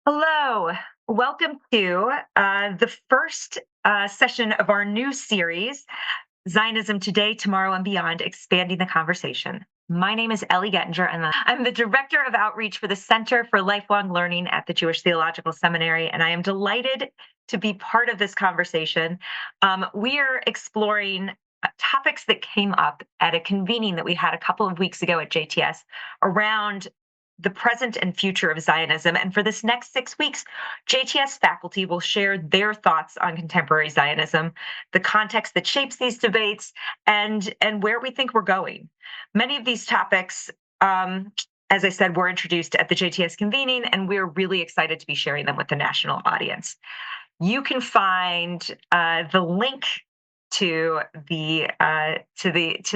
Hello, welcome to the first session of our new series, Zionism Today, Tomorrow, and Beyond, Expanding the Conversation. My name is Ellie Gettinger, and I'm the Director of Outreach for the Center for Lifelong Learning at the Jewish Theological Seminary, and I am delighted to be part of this conversation. We are exploring topics that came up at a convening that we had a couple of weeks ago at JTS around the present and future of Zionism. And for this next 6 weeks, JTS faculty will share their thoughts on contemporary Zionism, the context that shapes these debates, and where we think we're going. Many of these topics, as I said, were introduced at the JTS convening, and we're really excited to be sharing them with the national audience. You can find the link to the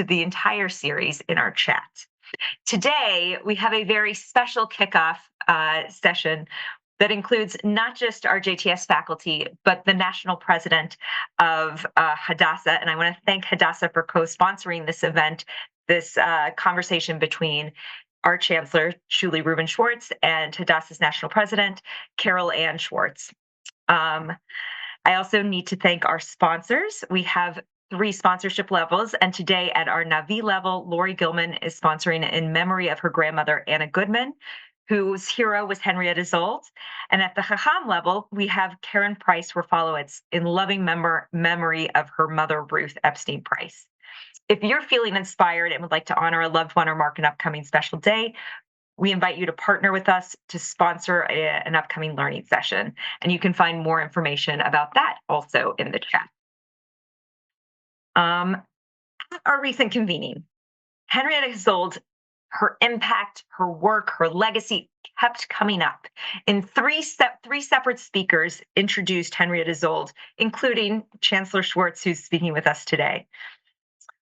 entire series in our chat. Today, we have a very special kickoff session that includes not just our JTS faculty, but the national president of Hadassah. And I want to thank Hadassah for co-sponsoring this event, this conversation between our chancellor, Shuli Rubin Schwartz, and Hadassah's national president, Carol Ann Schwartz. I also need to thank our sponsors. We have 3 sponsorship levels, and today at our Navi level, Lori Gilman is sponsoring in memory of her grandmother, Anna Goodman, whose hero was Henrietta Szold. And at the Chacham level, we have Karen Price Warfolowitz in loving memory of her mother, Ruth Epstein Price. If you're feeling inspired and would like to honor a loved one or mark an upcoming special day, we invite you to partner with us to sponsor an upcoming learning session. And you can find more information about that also in the chat. At our recent convening, Henrietta Szold, her impact, her work, her legacy kept coming up. In three separate speakers introduced Henrietta Szold, including Chancellor Schwartz, who's speaking with us today.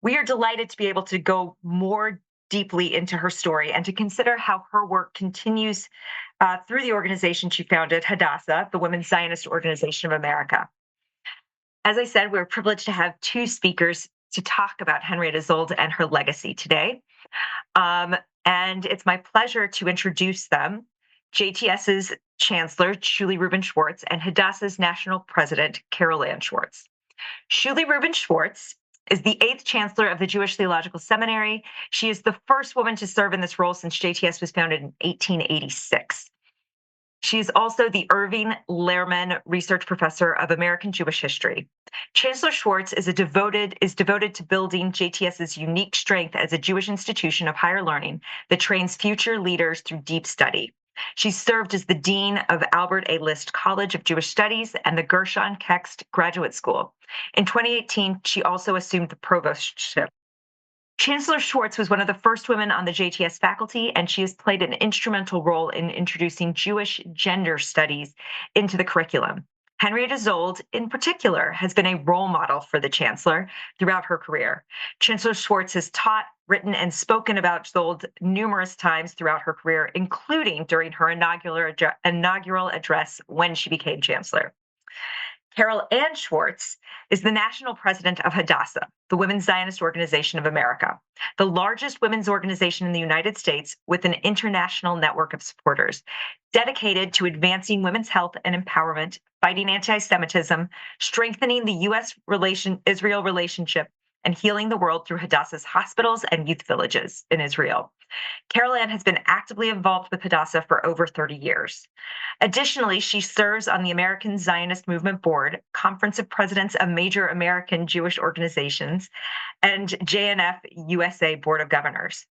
We are delighted to be able to go more deeply into her story and to consider how her work continues through the organization she founded, Hadassah, the Women's Zionist Organization of America. As I said, we're privileged to have 2 speakers to talk about Henrietta Szold and her legacy today. And it's my pleasure to introduce them, JTS's Chancellor, Shuli Rubin Schwartz, and Hadassah's National President, Carol Ann Schwartz. Shuli Rubin Schwartz is the 8th Chancellor of the Jewish Theological Seminary. She is the first woman to serve in this role since JTS was founded in 1886. She is also the Irving Lehrman Research Professor of American Jewish History. Chancellor Schwartz is devoted to building JTS's unique strength as a Jewish institution of higher learning that trains future leaders through deep study. She served as the Dean of Albert A. List College of Jewish Studies and the Gershon Kext Graduate School. In 2018, she also assumed the provostship. Chancellor Schwartz was one of the first women on the JTS faculty, and she has played an instrumental role in introducing Jewish gender studies into the curriculum. Henrietta Szold, in particular, has been a role model for the chancellor throughout her career. Chancellor Schwartz has taught, written, and spoken about Szold numerous times throughout her career, including during her inaugural address when she became chancellor. Carol Ann Schwartz is the national president of Hadassah, the Women's Zionist Organization of America, the largest women's organization in the United States with an international network of supporters, dedicated to advancing women's health and empowerment, fighting anti-Semitism, strengthening the U.S.-Israel relationship, and healing the world through Hadassah's hospitals and youth villages in Israel. Carol Ann has been actively involved with Hadassah for over 30 years. Additionally, she serves on the American Zionist Movement Board, Conference of Presidents of Major American Jewish Organizations, and JNF USA Board of Governors.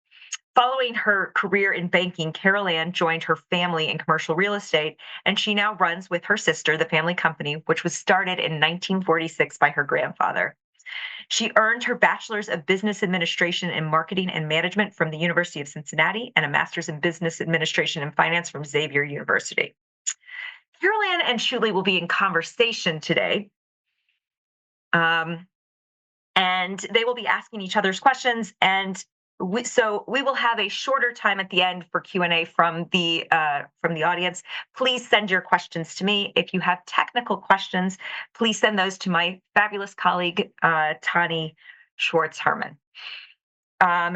Following her career in banking, Carol Ann joined her family in commercial real estate, and she now runs with her sister the family company, which was started in 1946 by her grandfather. She earned her bachelor's of business administration in marketing and management from the University of Cincinnati and a master's in business administration and finance from Xavier University. Carol Ann and Shuli will be in conversation today. And they will be asking each other's questions. And so we will have a shorter time at the end for Q&A from the audience. Please send your questions to me. If you have technical questions, please send those to my fabulous colleague, Tani Schwartz-Herman.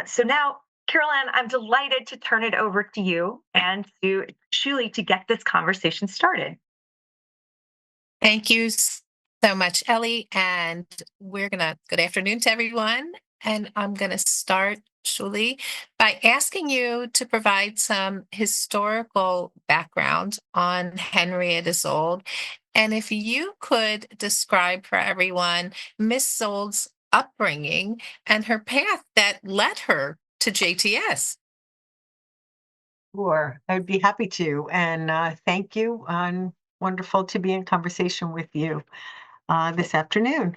So now, Carol Ann, I'm delighted to turn it over to you and to Julie to get this conversation started. Thank you so much, Ellie. And good afternoon to everyone. And I'm going to start, Shuli, by asking you to provide some historical background on Henrietta Szold. And if you could describe for everyone Miss Zold's upbringing and her path that led her to JTS. Sure, I'd be happy to. And thank you. Wonderful to be in conversation with you this afternoon.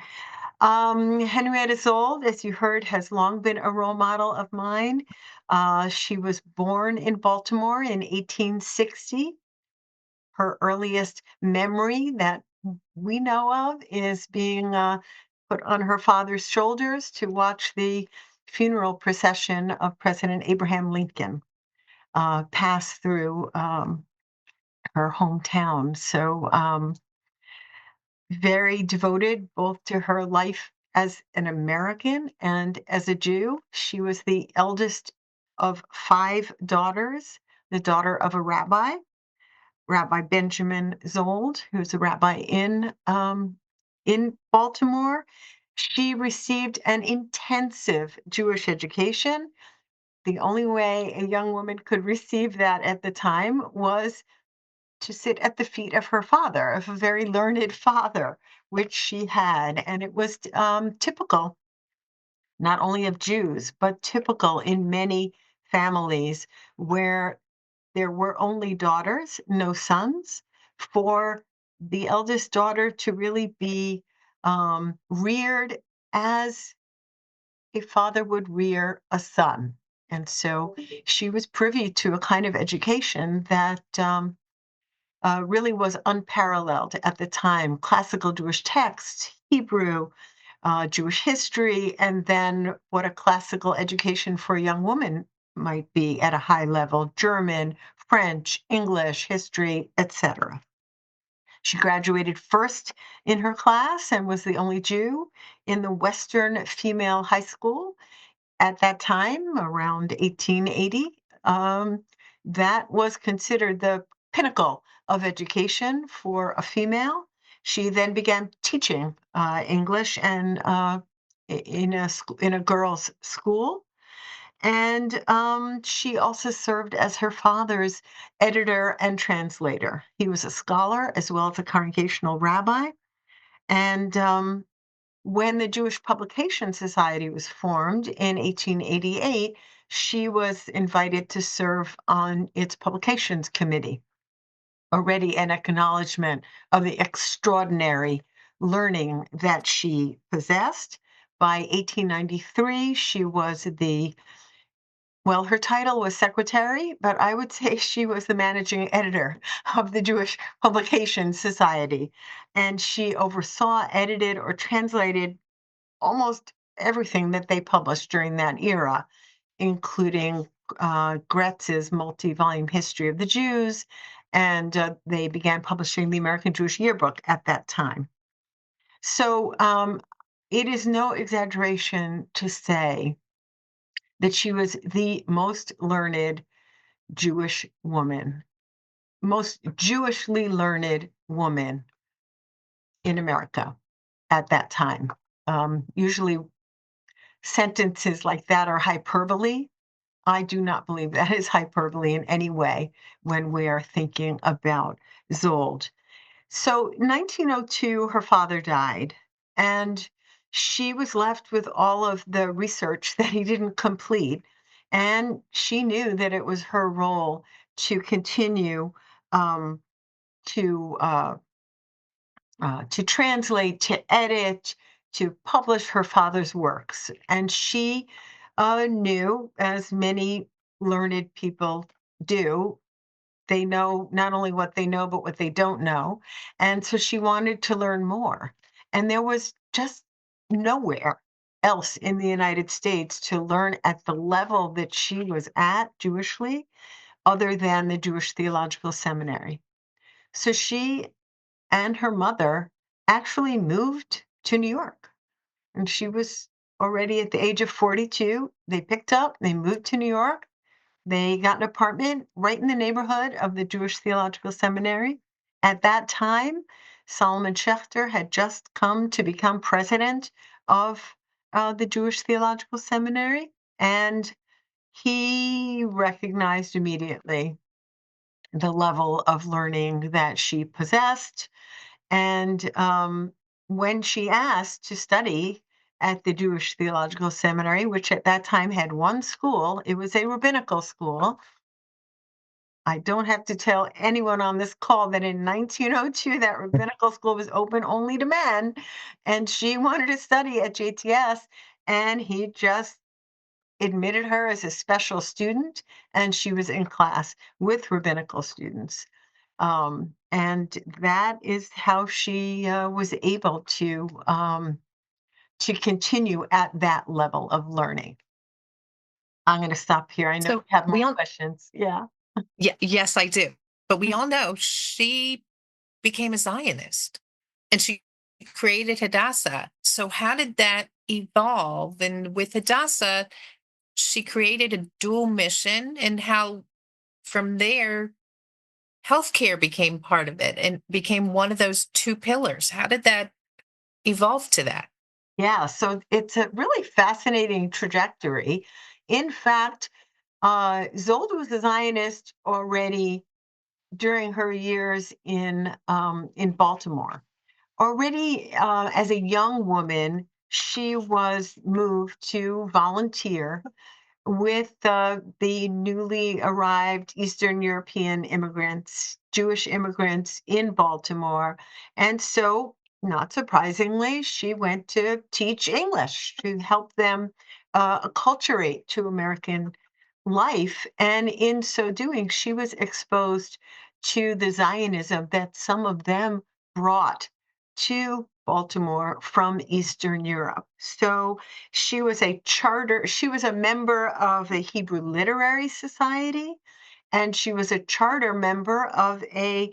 Henrietta Szold, as you heard, has long been a role model of mine. She was born in Baltimore in 1860. Her earliest memory that we know of is being put on her father's shoulders to watch the funeral procession of President Abraham Lincoln pass through her hometown. So, very devoted both to her life as an American and as a Jew. She was the eldest of five daughters, the daughter of a rabbi, Rabbi Benjamin Zold, who's a rabbi in Baltimore. She received an intensive Jewish education. The only way a young woman could receive that at the time was to sit at the feet of her father, of a very learned father, which she had. And it was typical, not only of Jews, but typical in many families where there were only daughters, no sons, for the eldest daughter to really be reared as a father would rear a son. And so she was privy to a kind of education that really was unparalleled at the time. Classical Jewish texts, Hebrew, Jewish history, and then what a classical education for a young woman might be at a high level: German, French, English, history, etc. She graduated first in her class and was the only Jew in the Western female high school at that time, around 1880. That was considered the pinnacle of education for a female. She then began teaching English and in a girls' school. And she also served as her father's editor and translator. He was a scholar as well as a congregational rabbi. And when the Jewish Publication Society was formed in 1888, she was invited to serve on its publications committee, already an acknowledgement of the extraordinary learning that she possessed. By 1893, she was her title was secretary, but I would say she was the managing editor of the Jewish Publication Society. And she oversaw, edited, or translated almost everything that they published during that era, including Gretz's multi-volume history of the Jews, and they began publishing the American Jewish Yearbook at that time. So it is no exaggeration to say that she was the most learned Jewish woman, most Jewishly learned woman in America at that time. Usually sentences like that are hyperbole. I do not believe that is hyperbole in any way when we are thinking about Zold. So 1902, her father died, and she was left with all of the research that he didn't complete. And she knew that it was her role to continue um, to to translate, to edit, to publish her father's works. And she knew, as many learned people do, they know not only what they know, but what they don't know. And so she wanted to learn more. And there was just nowhere else in the United States to learn at the level that she was at Jewishly, other than the Jewish Theological Seminary. So she and her mother actually moved to New York. And she was already at the age of 42. They picked up, they moved to New York. They got an apartment right in the neighborhood of the Jewish Theological Seminary. At that time, Solomon Schechter had just come to become president of the Jewish Theological Seminary, and he recognized immediately the level of learning that she possessed. And when she asked to study at the Jewish Theological Seminary, which at that time had one school, it was a rabbinical school. I don't have to tell anyone on this call that in 1902, that rabbinical school was open only to men, and she wanted to study at JTS, and he just admitted her as a special student, and she was in class with rabbinical students. And that is how she was able to continue at that level of learning. I'm going to stop here. I know So you have we more all, questions. Yeah. yeah, yes, I do. But we all know she became a Zionist and she created Hadassah. So how did that evolve? And with Hadassah, she created a dual mission, and how from there healthcare became part of it and became one of those two pillars. How did that evolve to that? Yeah. So it's a really fascinating trajectory. In fact, Zold was a Zionist already during her years in Baltimore. Already as a young woman, she was moved to volunteer with the newly arrived Eastern European immigrants, Jewish immigrants in Baltimore. And so, not surprisingly, she went to teach English to help them acculturate to American life. And in so doing, she was exposed to the Zionism that some of them brought to Baltimore from Eastern Europe. So she was a member of the Hebrew Literary Society, and she was a charter member of a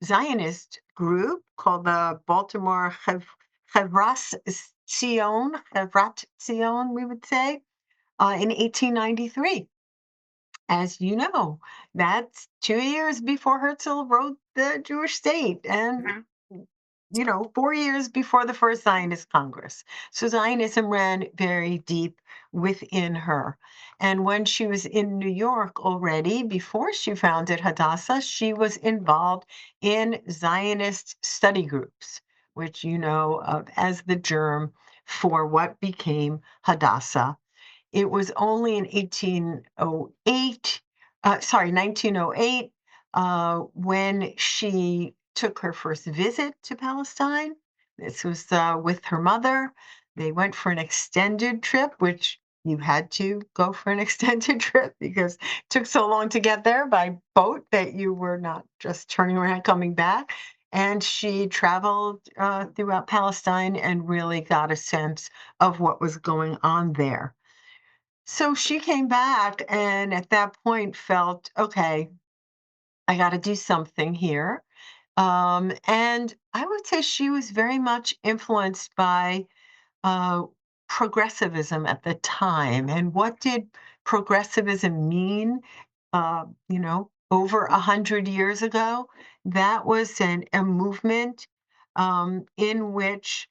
Zionist group called the Baltimore Chevrat Zion, we would say, in 1893. As you know, that's 2 years before Herzl wrote the Jewish state, and 4 years before the first Zionist Congress. So Zionism ran very deep within her. And when she was in New York already, before she founded Hadassah, she was involved in Zionist study groups, which you know of as the germ for what became Hadassah. It was only in 1908, when she took her first visit to Palestine. This was with her mother. They went for an extended trip, which you had to go for an extended trip because it took so long to get there by boat that you were not just turning around coming back. And she traveled throughout Palestine and really got a sense of what was going on there. So she came back and at that point felt, okay, I got to do something here. And I would say she was very much influenced by uh, progressivism at the time. And what did progressivism mean? Over 100 years ago, that was a movement in which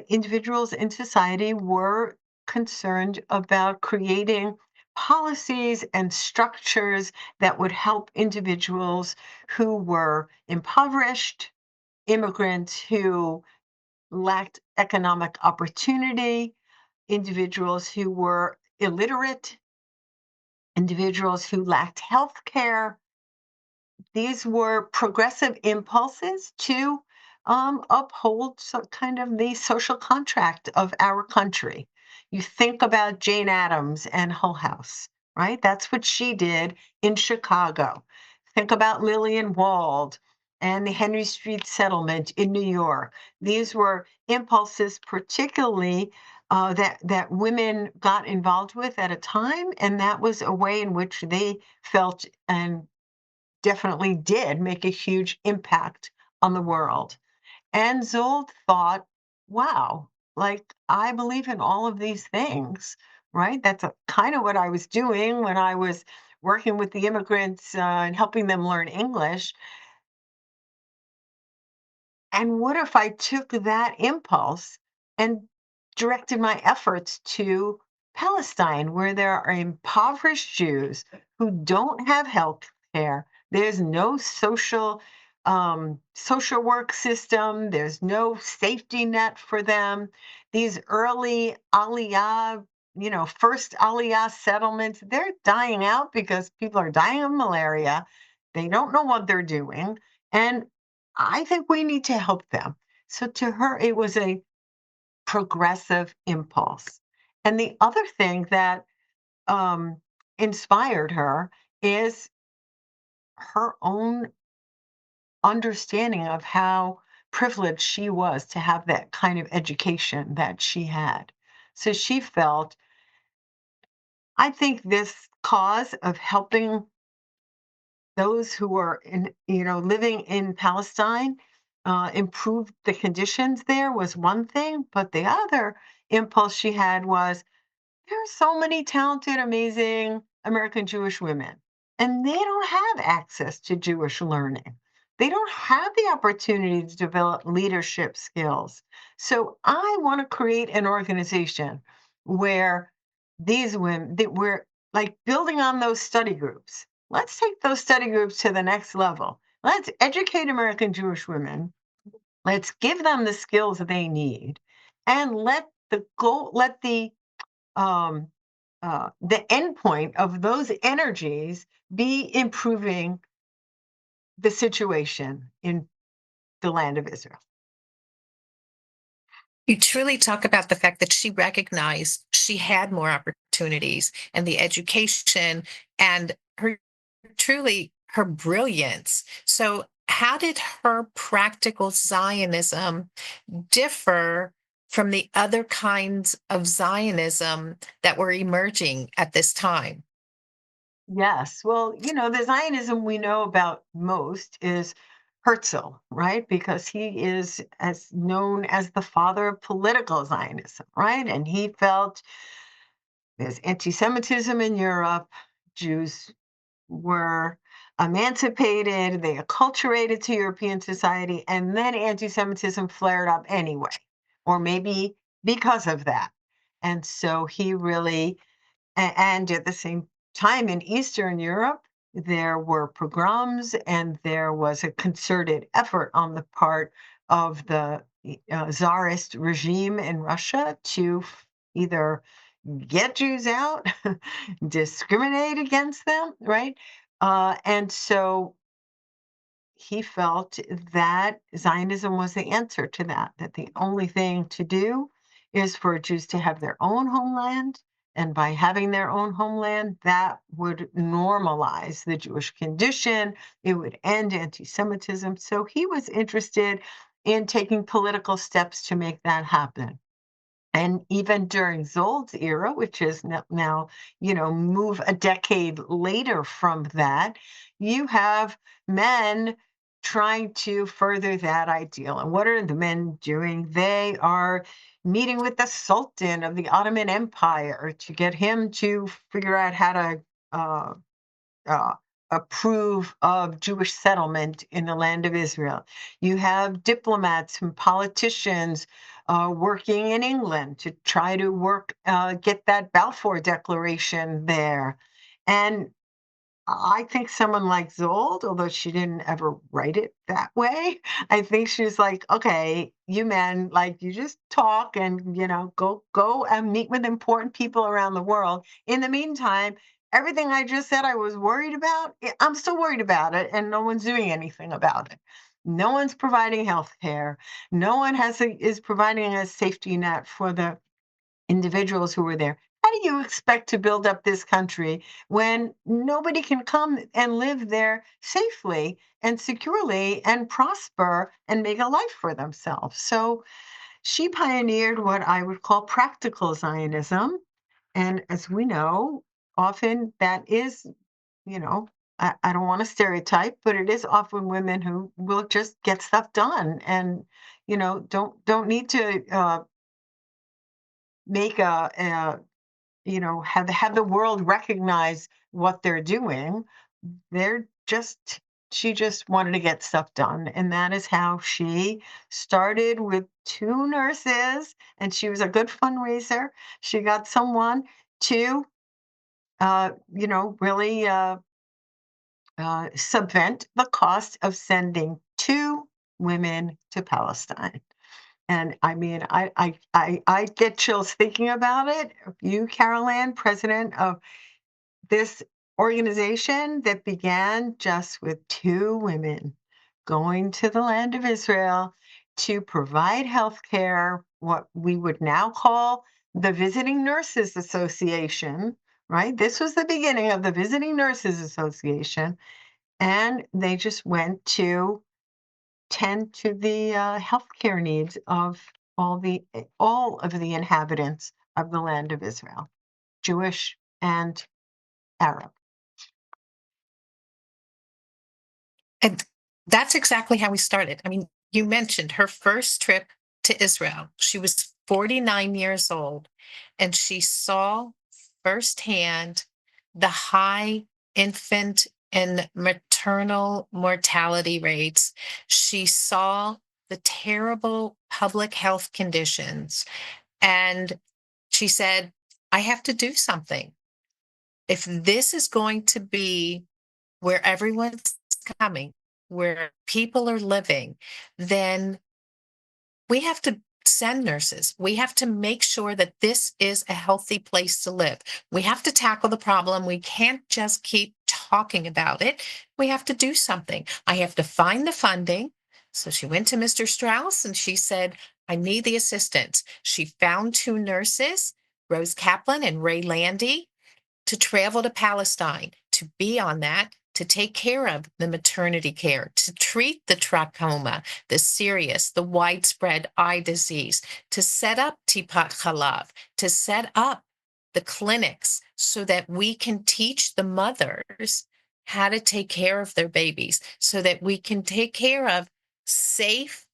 individuals in society were concerned about creating policies and structures that would help individuals who were impoverished, immigrants who lacked economic opportunity, individuals who were illiterate, individuals who lacked health care. These were progressive impulses to uphold kind of the social contract of our country. You think about Jane Addams and Hull House, right? That's what she did in Chicago. Think about Lillian Wald and the Henry Street Settlement in New York. These were impulses, particularly that women got involved with at a time, and that was a way in which they felt and definitely did make a huge impact on the world. And Zold thought, wow, like, I believe in all of these things, right? That's kind of what I was doing when I was working with the immigrants and helping them learn English. And what if I took that impulse and directed my efforts to Palestine, where there are impoverished Jews who don't have health care? There's no social work system. There's no safety net for them. These early Aliyah, first Aliyah settlements, they're dying out because people are dying of malaria. They don't know what they're doing. And I think we need to help them. So to her, it was a progressive impulse. And the other thing that um, inspired her is her own understanding of how privileged she was to have that kind of education that she had. So she felt, I think this cause of helping those who are living in Palestine, improve the conditions there was one thing, but the other impulse she had was there are so many talented, amazing American Jewish women, and they don't have access to Jewish learning. They don't have the opportunity to develop leadership skills. So I want to create an organization where these women that we're like building on those study groups. Let's take those study groups to the next level. Let's educate American Jewish women. Let's give them the skills they need, and let um, the endpoint of those energies be improving the situation in the land of Israel. You truly talk about the fact that she recognized she had more opportunities and the education and her truly her brilliance. So, how did her practical Zionism differ from the other kinds of Zionism that were emerging at this time? Yes. Well, the Zionism we know about most is Herzl, right? Because he is as known as the father of political Zionism, right? And he felt there's anti-Semitism in Europe. Jews were emancipated, they acculturated to European society, and then anti-Semitism flared up anyway, or maybe because of that. And so he really and at the same time in Eastern Europe, there were pogroms and there was a concerted effort on the part of the Tsarist regime in Russia to either get Jews out, discriminate against them, right? And so he felt that Zionism was the answer to that, that the only thing to do is for Jews to have their own homeland. And by having their own homeland, that would normalize the Jewish condition. It would end anti Semitism. So he was interested in taking political steps to make that happen. And even during Zold's era, which is now, move a decade later from that, you have men trying to further that ideal. And what are the men doing? They are meeting with the Sultan of the Ottoman Empire to get him to figure out how to uh, uh, approve of Jewish settlement in the land of Israel. You have diplomats and politicians working in England to try to get that Balfour Declaration there. And I think someone like Zold, although she didn't ever write it that way, I think she's like, okay, you men, like you just talk and go and meet with important people around the world. In the meantime, everything I just said I was worried about, I'm still worried about it, and no one's doing anything about it. No one's providing health care. No one is providing a safety net for the individuals who were there. How do you expect to build up this country when nobody can come and live there safely and securely and prosper and make a life for themselves? So she pioneered what I would call practical Zionism. And as we know, often that is, you know, I don't want to stereotype, but it is often women who will just get stuff done and, don't need to make have the world recognize what they're doing. They're just She just wanted to get stuff done, and that is how she started with two nurses, and she was a good fundraiser. She got someone to really subvent the cost of sending two women to Palestine. And I mean, I get chills thinking about it. You, Carol Ann, president of this organization that began just with two women going to the land of Israel to provide health care, what we would now call the Visiting Nurses Association, right? This was the beginning of the Visiting Nurses Association. And they just went to tend to the healthcare needs of all of the inhabitants of the land of Israel, Jewish and Arab. And that's exactly how we started. I mean, you mentioned her first trip to Israel. She was 49 years old, and she saw firsthand the high infant and maternal mortality rates. She saw the terrible public health conditions. And she said, I have to do something. If this is going to be where everyone's coming, where people are living, then we have to send nurses. We have to make sure that this is a healthy place to live. We have to tackle the problem. We can't just keep talking about it. We have to do something. I have to find the funding. So she went to Mr. Strauss and she said, I need the assistance. She found two nurses, Rose Kaplan and Ray Landy, to travel to Palestine, to be on that, to take care of the maternity care, to treat the trachoma, the serious, the widespread eye disease, to set up Tipat Chalav, to set up the clinics so that we can teach the mothers how to take care of their babies, so that we can take care of safe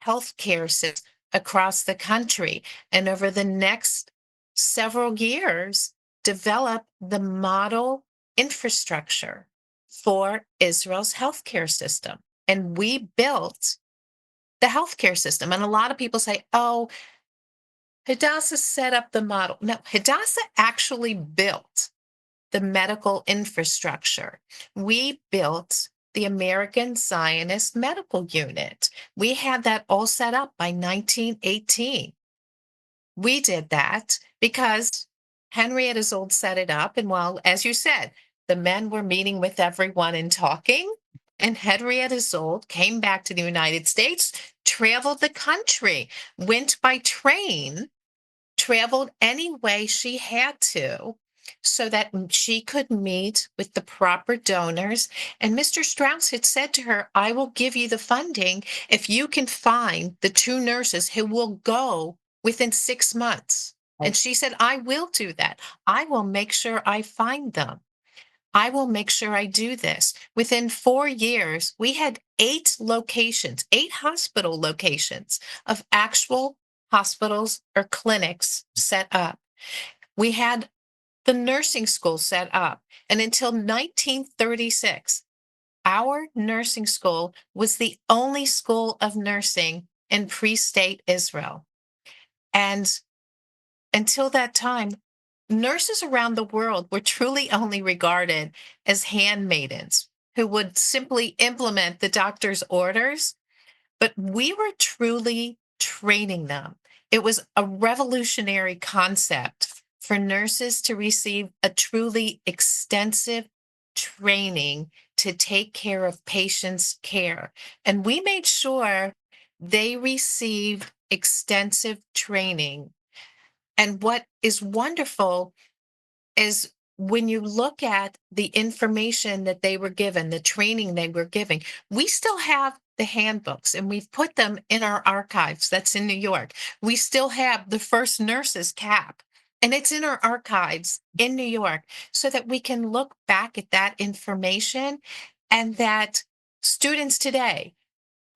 healthcare systems across the country. And over the next several years, develop the model infrastructure for Israel's healthcare system. And we built the healthcare system. And a lot of people say, oh, Hadassah set up the model. No, Hadassah actually built the medical infrastructure. We built the American Zionist Medical Unit. We had that all set up by 1918. We did that because Henrietta Szold set it up. And while, as you said, the men were meeting with everyone and talking, and Henrietta Szold came back to the United States, traveled the country, went by train, traveled any way she had to so that she could meet with the proper donors. And Mr. Strauss had said to her, I will give you the funding if you can find the two nurses who will go within 6 months. And she said, I will do that. I will make sure I find them. I will make sure I do this. Within 4 years, we had 8 locations, 8 hospital locations of actual hospitals or clinics set up. We had the nursing school set up. And until 1936, our nursing school was the only school of nursing in pre-state Israel. And until that time, nurses around the world were truly only regarded as handmaidens who would simply implement the doctor's orders, but we were truly training them. It was a revolutionary concept for nurses to receive a truly extensive training to take care of patients' care. And we made sure they received extensive training. And what is wonderful is when you look at the information that they were given, the training they were giving, we still have the handbooks and we've put them in our archives. That's in New York. We still have the first nurse's cap and it's in our archives in New York so that we can look back at that information and that students today,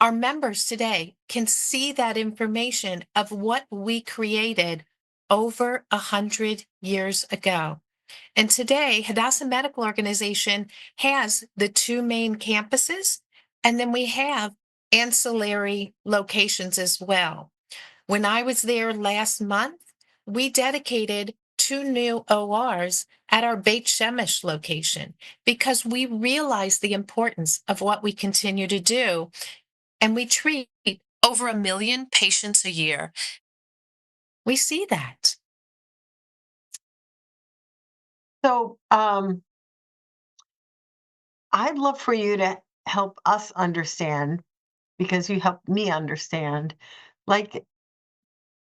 our members today, can see that information of what we created over 100 years ago. And today, Hadassah Medical Organization has the two main campuses, and then we have ancillary locations as well. When I was there last month, we dedicated 2 new ORs at our Beit Shemesh location because we realize the importance of what we continue to do. And we treat over 1 million patients a year. We see that. So I'd love for you to help us understand, because you helped me understand, like,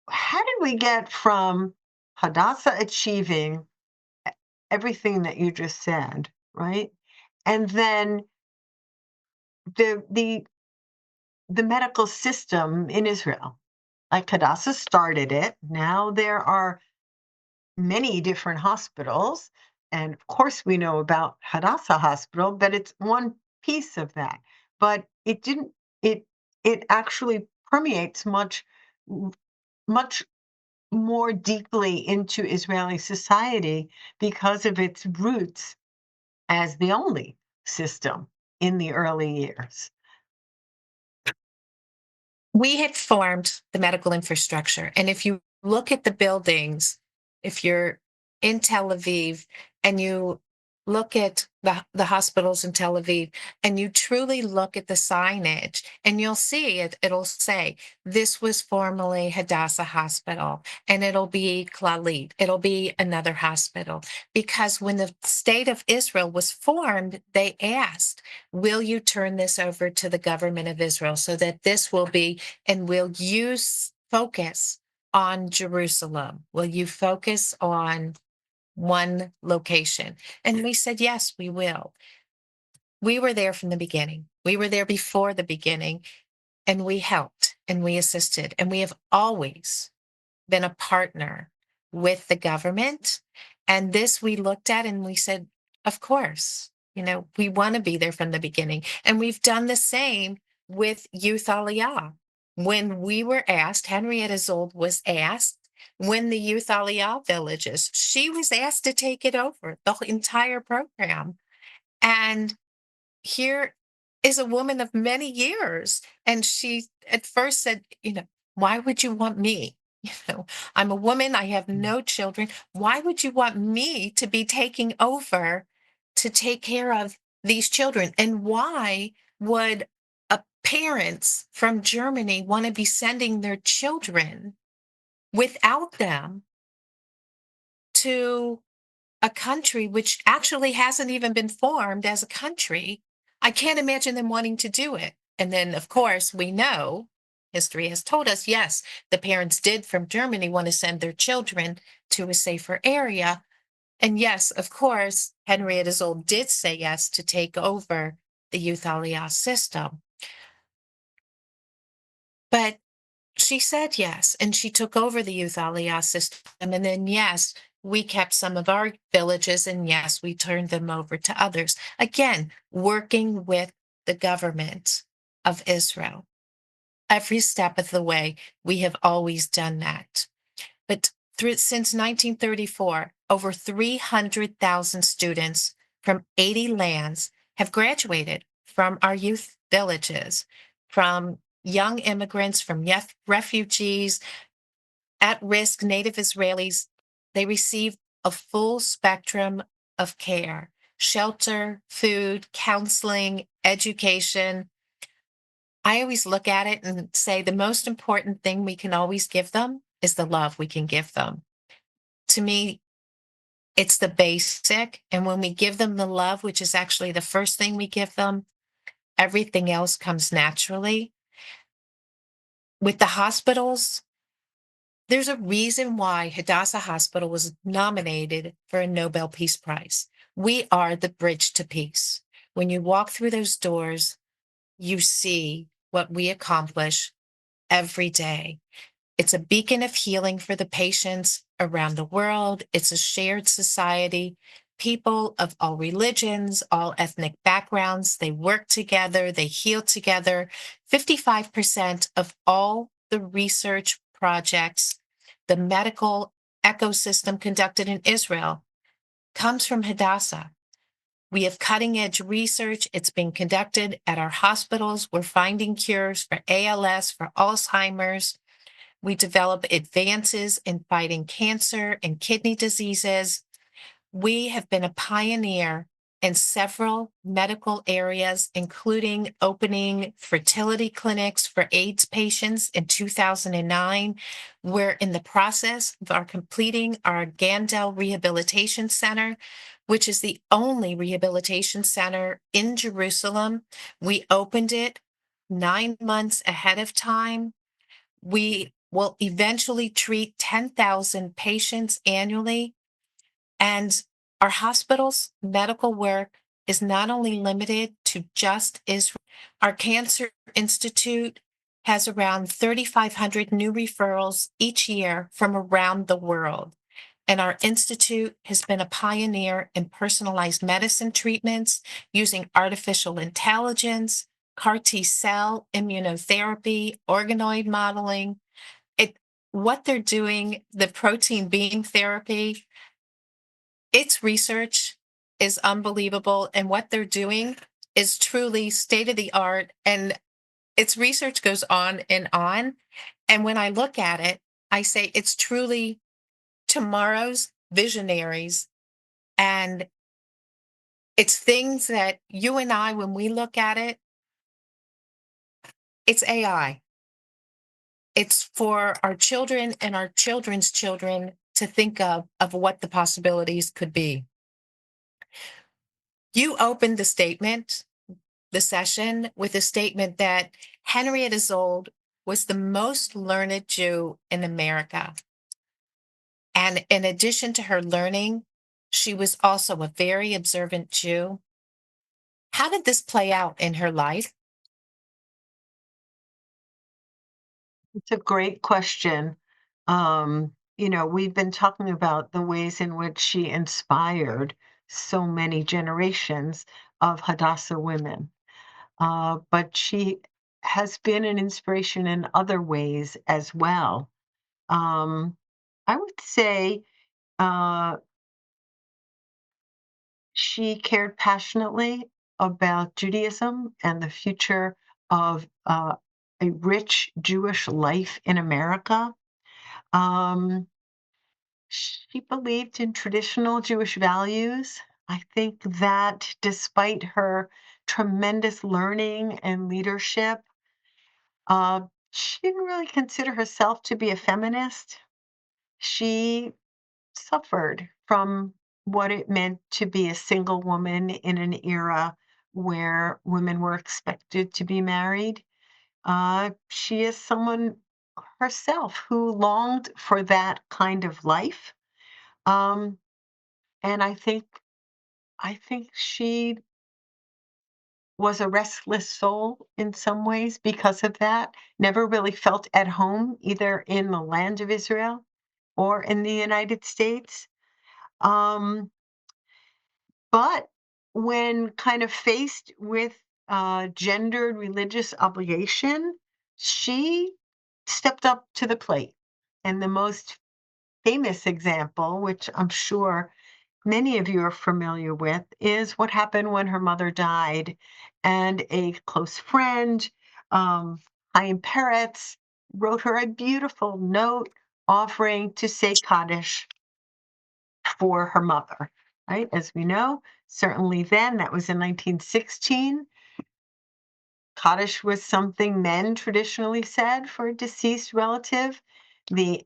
how did we get from Hadassah achieving everything that you just said, right? And then the the medical system in Israel. Like Hadassah started it. Now there are many different hospitals. And of course, we know about Hadassah Hospital, but it's one piece of that. But it didn't, it actually permeates much more deeply into Israeli society because of its roots as the only system in the early years. We had formed the medical infrastructure. And if you look at the buildings, if you're in Tel Aviv and you look at the hospitals in Tel Aviv and you truly look at the signage, and you'll see it'll say, this was formerly Hadassah Hospital, and it'll be Clalit, it'll be another hospital. Because when the state of Israel was formed, they asked, will you turn this over to the government of Israel so that this will be, and will you focus on Jerusalem? Will you focus on one location? And we said, yes, we will. We were there from the beginning. We were there before the beginning, and we helped and we assisted. And we have always been a partner with the government. And this we looked at and we said, of course, we want to be there from the beginning. And we've done the same with Youth Aliyah. When we were asked, Henrietta Szold was asked, when the Youth Aliyah villages, she was asked to take it over, the entire program. And here is a woman of many years. And she at first said, why would you want me? I'm a woman, I have no children. Why would you want me to be taking over to take care of these children? And why would parents from Germany want to be sending their children without them to a country which actually hasn't even been formed as a country? I can't imagine them wanting to do it. And then, of course, we know history has told us, yes, the parents did from Germany want to send their children to a safer area. And yes, of course, Henrietta Szold did say yes to take over the Youth Aliyah system. But she said yes, and she took over the Youth Aliyah system. And then, yes, we kept some of our villages, and yes, we turned them over to others. Again, working with the government of Israel. Every step of the way, we have always done that. But since 1934, over 300,000 students from 80 lands have graduated from our youth villages, from young immigrants, from refugees, at-risk Native Israelis. They receive a full spectrum of care: shelter, food, counseling, education. I always look at it and say the most important thing we can always give them is the love we can give them. To me, it's the basic. And when we give them the love, which is actually the first thing we give them, everything else comes naturally. With the hospitals, there's a reason why Hadassah Hospital was nominated for a Nobel Peace Prize. We are the bridge to peace. When you walk through those doors, you see what we accomplish every day. It's a beacon of healing for the patients around the world. It's a shared society. People of all religions, all ethnic backgrounds, they work together, they heal together. 55% of all the research projects, the medical ecosystem conducted in Israel comes from Hadassah. We have cutting edge research. It's being conducted at our hospitals. We're finding cures for ALS, for Alzheimer's. We develop advances in fighting cancer and kidney diseases. We have been a pioneer in several medical areas, including opening fertility clinics for AIDS patients in 2009. We're in the process of completing our Gandel Rehabilitation Center, which is the only rehabilitation center in Jerusalem. We opened it 9 months ahead of time. We will eventually treat 10,000 patients annually. And our hospital's medical work is not only limited to just Israel. Our Cancer Institute has around 3,500 new referrals each year from around the world. And our institute has been a pioneer in personalized medicine treatments using artificial intelligence, CAR T cell immunotherapy, organoid modeling. What they're doing, the protein beam therapy, its research is unbelievable, and what they're doing is truly state of the art, and its research goes on and on. And when I look at it, I say it's truly tomorrow's visionaries, and it's things that you and I, when we look at it, it's AI. It's for our children and our children's children to think of what the possibilities could be. You opened the session, with a statement that Henrietta Szold was the most learned Jew in America. And in addition to her learning, she was also a very observant Jew. How did this play out in her life? It's a great question. We've been talking about the ways in which she inspired so many generations of Hadassah women. But she has been an inspiration in other ways as well. Um, I would say she cared passionately about Judaism and the future of a rich Jewish life in America. Um, she believed in traditional Jewish values. I think that despite her tremendous learning and leadership, she didn't really consider herself to be a feminist. She suffered from what it meant to be a single woman in an era where women were expected to be married. She is someone herself who longed for that kind of life. Um, and I think she was a restless soul in some ways because of that. Never really felt at home either in the land of Israel or in the United States. Um, but when kind of faced with gendered religious obligation, she stepped up to the plate. And the most famous example, which I'm sure many of you are familiar with, is what happened when her mother died. And a close friend, Chaim Peretz, wrote her a beautiful note offering to say Kaddish for her mother, right? As we know, certainly then, that was in 1916. Kaddish was something men traditionally said for a deceased relative. The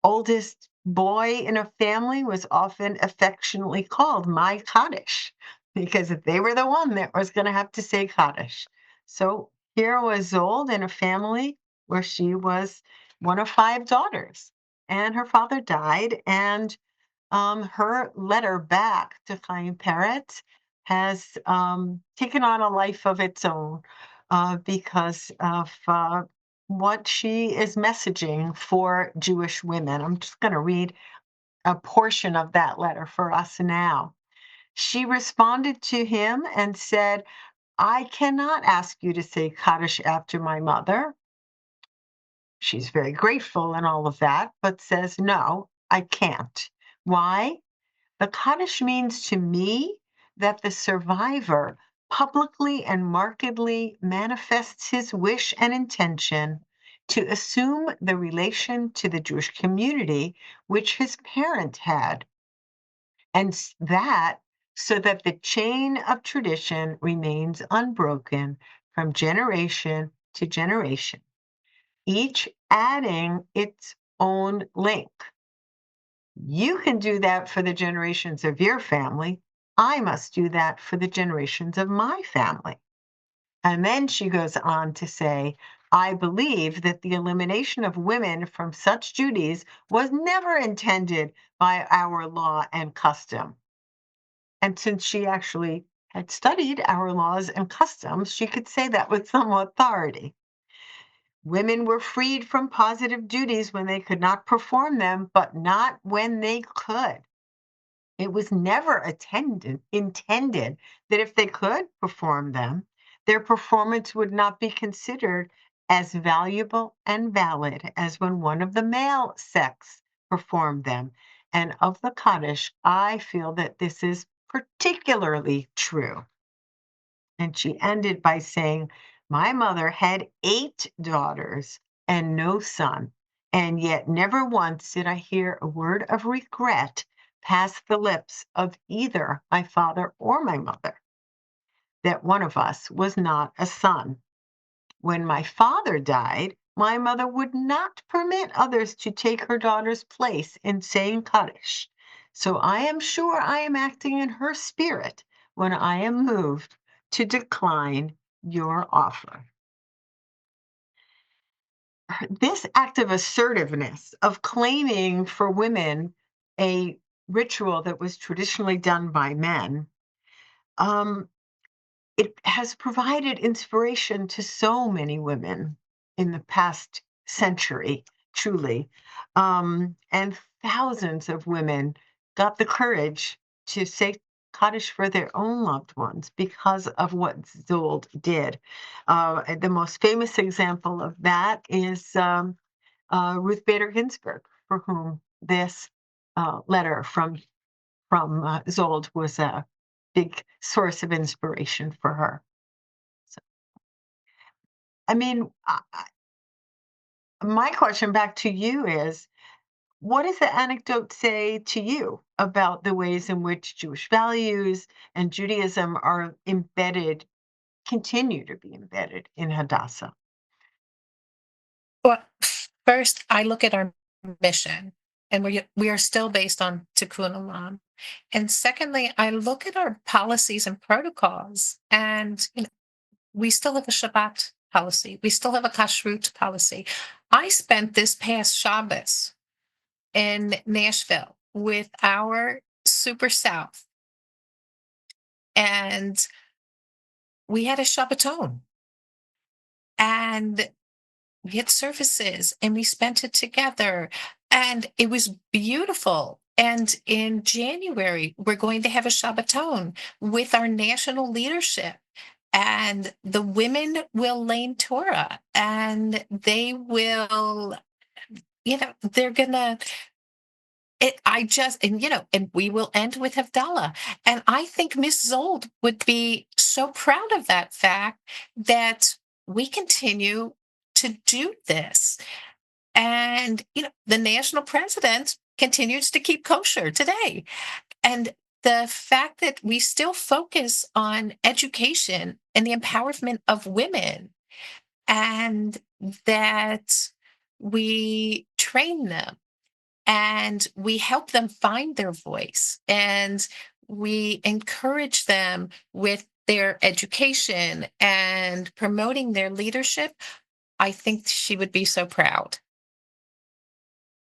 oldest boy in a family was often affectionately called my Kaddish because they were the one that was going to have to say Kaddish. So here was Zold in a family where she was one of five daughters, and her father died, and her letter back to Chaim Peretz has taken on a life of its own because of what she is messaging for Jewish women. I'm just going to read a portion of that letter for us now. She responded to him and said, I cannot ask you to say Kaddish after my mother. She's very grateful and all of that, but says, no, I can't. Why? The Kaddish means to me that the survivor publicly and markedly manifests his wish and intention to assume the relation to the Jewish community which his parent had, and that so that the chain of tradition remains unbroken from generation to generation, each adding its own link. You can do that for the generations of your family. I must do that for the generations of my family. And then she goes on to say, I believe that the elimination of women from such duties was never intended by our law and custom. And since she actually had studied our laws and customs, she could say that with some authority. Women were freed from positive duties when they could not perform them, but not when they could. It was never intended that if they could perform them, their performance would not be considered as valuable and valid as when one of the male sex performed them. And of the Kaddish, I feel that this is particularly true. And she ended by saying, my mother had 8 daughters and no son, and yet never once did I hear a word of regret pass the lips of either my father or my mother that one of us was not a son. When my father died, my mother would not permit others to take her daughter's place in saying Kaddish. So I am sure I am acting in her spirit when I am moved to decline your offer. This act of assertiveness, of claiming for women a ritual that was traditionally done by men, um, it has provided inspiration to so many women in the past century, truly. And thousands of women got the courage to say Kaddish for their own loved ones because of what Zold did. The most famous example of that is Ruth Bader Ginsburg, for whom this letter from Zold was a big source of inspiration for her. So, I mean, my question back to you is, what does the anecdote say to you about the ways in which Jewish values and Judaism are embedded, continue to be embedded in Hadassah? Well, first, I look at our mission, and we are still based on Tikkun Olam. And secondly, I look at our policies and protocols, and we still have a Shabbat policy. We still have a kashrut policy. I spent this past Shabbos in Nashville with our Super South, and we had a Shabbaton, and we had services, and we spent it together, and it was beautiful. And in January, we're going to have a Shabbaton with our national leadership. And the women will learn Torah, and they will, they're gonna. And we will end with Havdalah. And I think Miss Zold would be so proud of that fact that we continue to do this. And, the national president continues to keep kosher today. And the fact that we still focus on education and the empowerment of women, and that we train them and we help them find their voice, and we encourage them with their education and promoting their leadership, I think she would be so proud.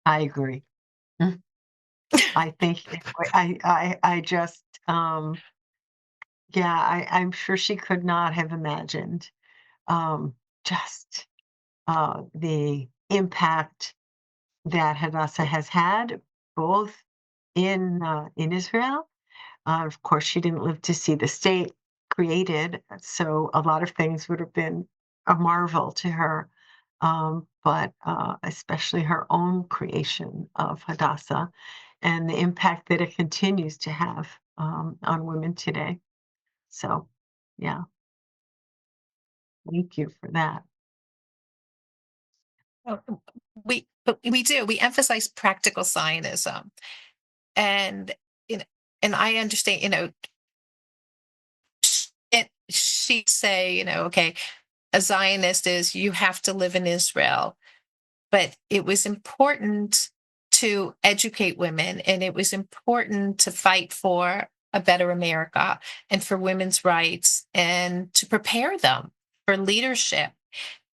I agree. Mm. I think I just yeah, I'm sure she could not have imagined just the impact that Hadassah has had both in Israel. Of course, she didn't live to see the state created, so a lot of things would have been a marvel to her. but especially her own creation of Hadassah and the impact that it continues to have on women today. So, yeah, thank you for that. Oh, but we do. We emphasize practical Zionism, and you know, and I understand. She'd say, okay, a Zionist is you have to live in Israel, but it was important to educate women, and it was important to fight for a better America and for women's rights and to prepare them for leadership.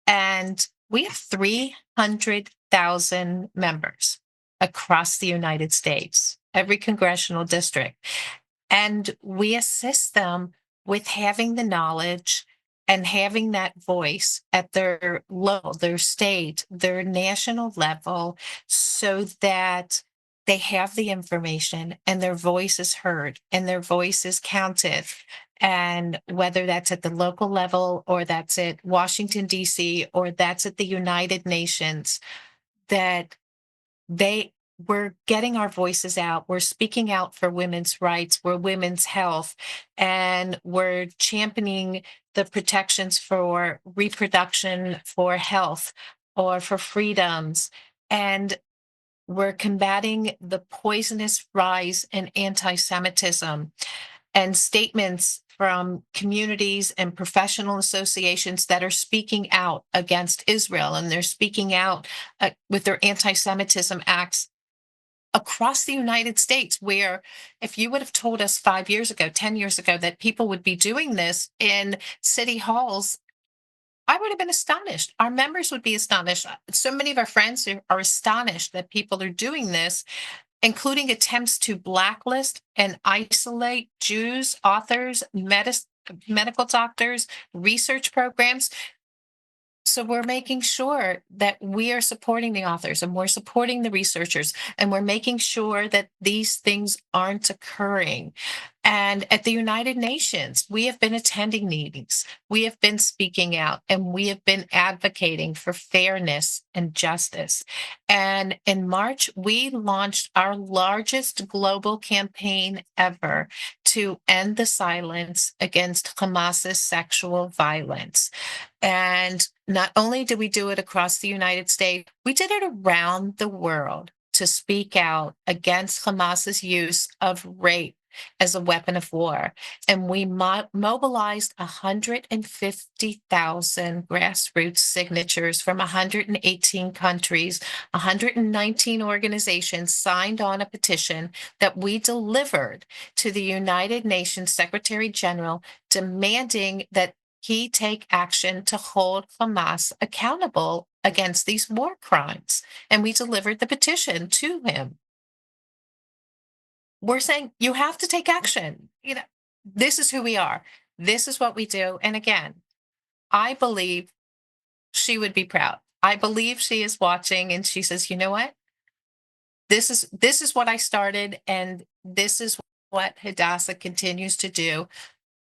And we have 300,000 members across the United States, every congressional district. And we assist them with having the knowledge and having that voice at their local, their state, their national level, so that they have the information and their voice is heard and their voice is counted. And whether that's at the local level or that's at Washington, D.C., or that's at the United Nations, that they we're getting our voices out. We're speaking out for women's rights, for women's health, and we're championing the protections for reproduction, for health, or for freedoms. And we're combating the poisonous rise in anti-Semitism and statements from communities and professional associations that are speaking out against Israel, and they're speaking out with their anti-Semitism acts across the United States, where if you would have told us 5 years ago, 10 years ago, that people would be doing this in city halls, I would have been astonished. Our members would be astonished. So many of our friends are astonished that people are doing this, including attempts to blacklist and isolate Jews, authors, medical doctors, research programs. So we're making sure that we are supporting the authors and we're supporting the researchers and we're making sure that these things aren't occurring. And at the United Nations, we have been attending meetings, we have been speaking out, and we have been advocating for fairness and justice. And in March, we launched our largest global campaign ever to end the silence against Hamas's sexual violence. And not only did we do it across the United States, we did it around the world to speak out against Hamas's use of rape as a weapon of war. And we mobilized 150,000 grassroots signatures from 118 countries. 119 organizations signed on a petition that we delivered to the United Nations Secretary General, demanding that he take action to hold Hamas accountable against these war crimes. And we delivered the petition to him. We're saying you have to take action. This is who we are. This is what we do. And again, I believe she would be proud. I believe she is watching and she says, you know what? This is what I started, and this is what Hadassah continues to do,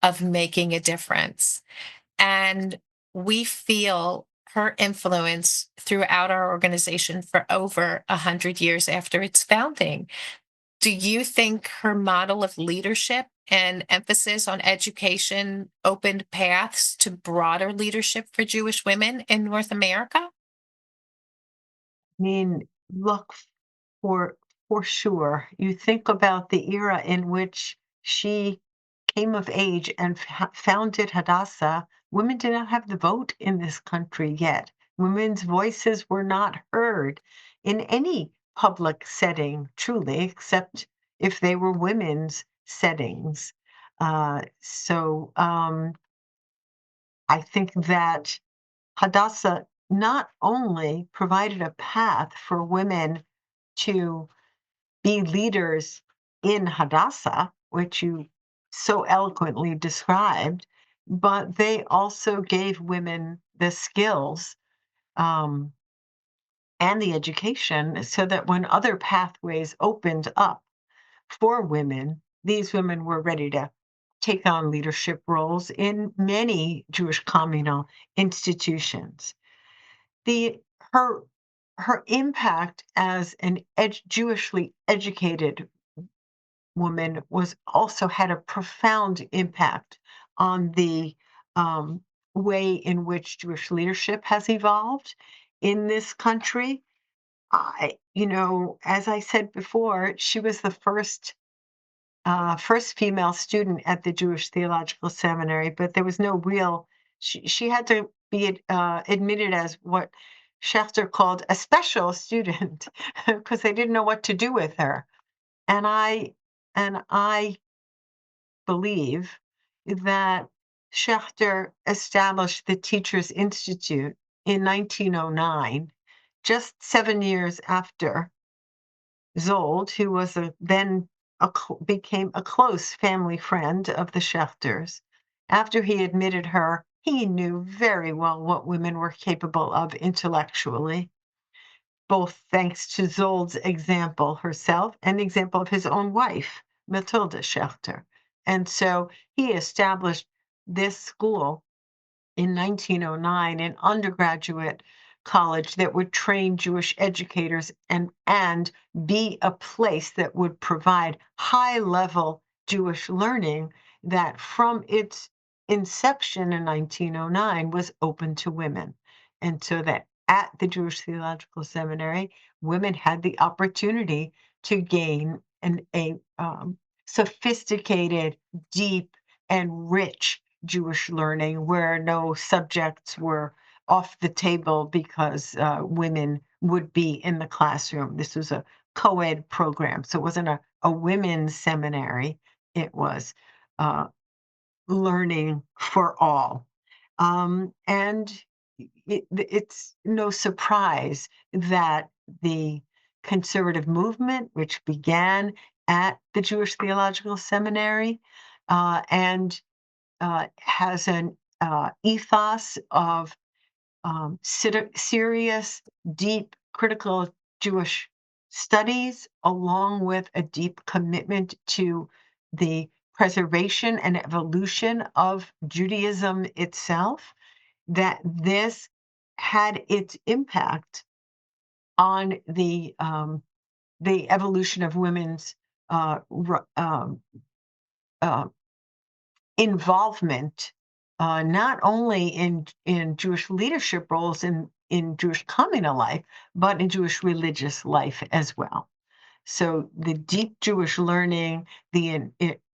of making a difference. And we feel her influence throughout our organization for over 100 years after its founding. Do you think her model of leadership and emphasis on education opened paths to broader leadership for Jewish women in North America? Mean, look, for for sure. You think about the era in which she came of age and founded Hadassah. Women did not have the vote in this country yet. Women's voices were not heard in any public setting, truly, except if they were women's settings. I think that Hadassah not only provided a path for women to be leaders in Hadassah, which you so eloquently described, but they also gave women the skills um, and the education so that when other pathways opened up for women, these women were ready to take on leadership roles in many Jewish communal institutions. the her her impact as an Jewishly educated woman was also had a profound impact on the way in which Jewish leadership has evolved in this country. As I said before, she was the first female student at the Jewish Theological Seminary, but there was no real. She had to be admitted as what Schechter called a special student because they didn't know what to do with her. And I believe that Schechter established the Teachers Institute in 1909, just 7 years after Zold, who was became a close family friend of the Schechters. After he admitted her, he knew very well what women were capable of intellectually, both thanks to Zold's example herself and the example of his own wife, Matilda Schechter. And so he established this school in 1909, an undergraduate college that would train Jewish educators and be a place that would provide high level Jewish learning that from its inception in 1909 was open to women. And so that at the Jewish Theological Seminary, women had the opportunity to gain a sophisticated, deep, and rich Jewish learning where no subjects were off the table because women would be in the classroom. This was a co-ed program, so it wasn't a women's seminary. It was uh, learning for all. And it's no surprise that the conservative movement, which began at the Jewish Theological Seminary and has an ethos of serious, deep, critical Jewish studies, along with a deep commitment to the preservation and evolution of Judaism itself, that this had its impact on the evolution of women's uh, involvement, not only in Jewish leadership roles in Jewish communal life, but in Jewish religious life as well. So the deep Jewish learning,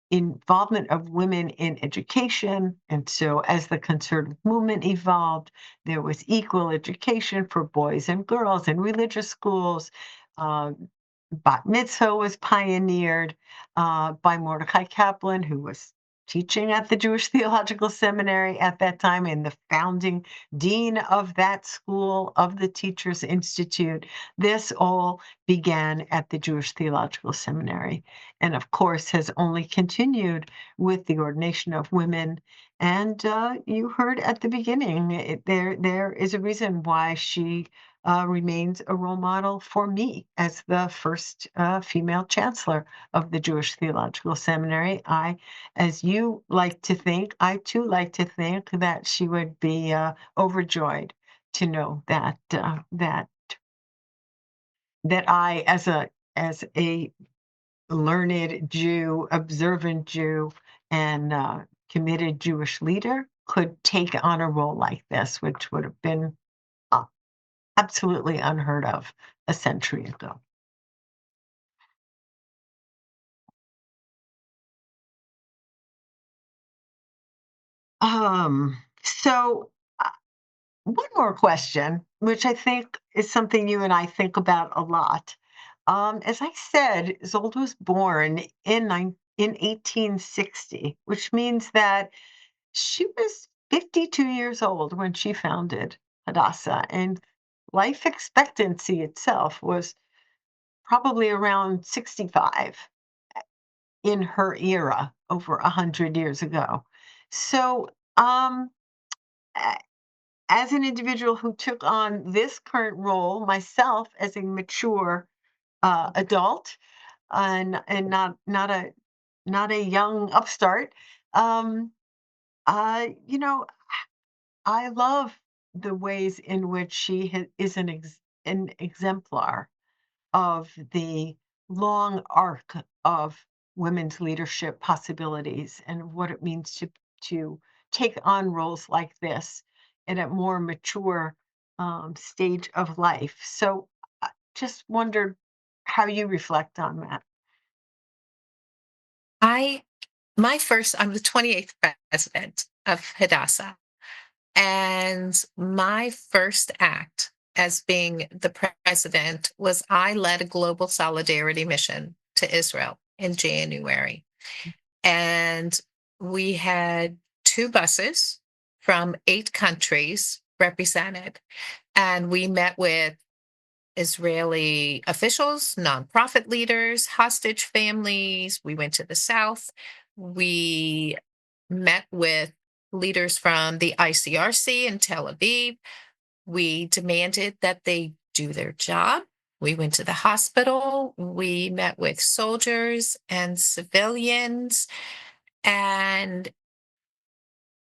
involvement of women in education, and so as the conservative movement evolved, there was equal education for boys and girls in religious schools. Uh, Bat mitzvah was pioneered by Mordecai Kaplan, who was teaching at the Jewish Theological Seminary at that time and the founding dean of that school, of the Teachers Institute. This all began at the Jewish Theological Seminary, and of course has only continued with the ordination of women. And you heard at the beginning, there is a reason why she remains a role model for me as the first female chancellor of the Jewish Theological Seminary. As you like to think, I too like to think that she would be overjoyed to know that I, as a learned Jew, observant Jew, and committed Jewish leader, could take on a role like this, which would have been uh, absolutely unheard of a century ago. So one more question, which I think is something you and I think about a lot. As I said, Zold was born in 1860, which means that she was 52 years old when she founded Hadassah, and life expectancy itself was probably around 65 in her era over 100 years ago. So, a- as an individual who took on this current role myself as a mature adult and not a young upstart, um, you know, I love the ways in which she is an exemplar of the long arc of women's leadership possibilities and what it means to take on roles like this in a more mature stage of life. So I just wondered how you reflect on that. I I'm the 28th president of Hadassah. And my first act as being the president was I led a global solidarity mission to Israel in January. And we had two buses from 8 countries represented. And we met with Israeli officials, nonprofit leaders, hostage families. We went to the South. We met with leaders from the ICRC in Tel Aviv. We demanded that they do their job. We went to the hospital. We met with soldiers and civilians. And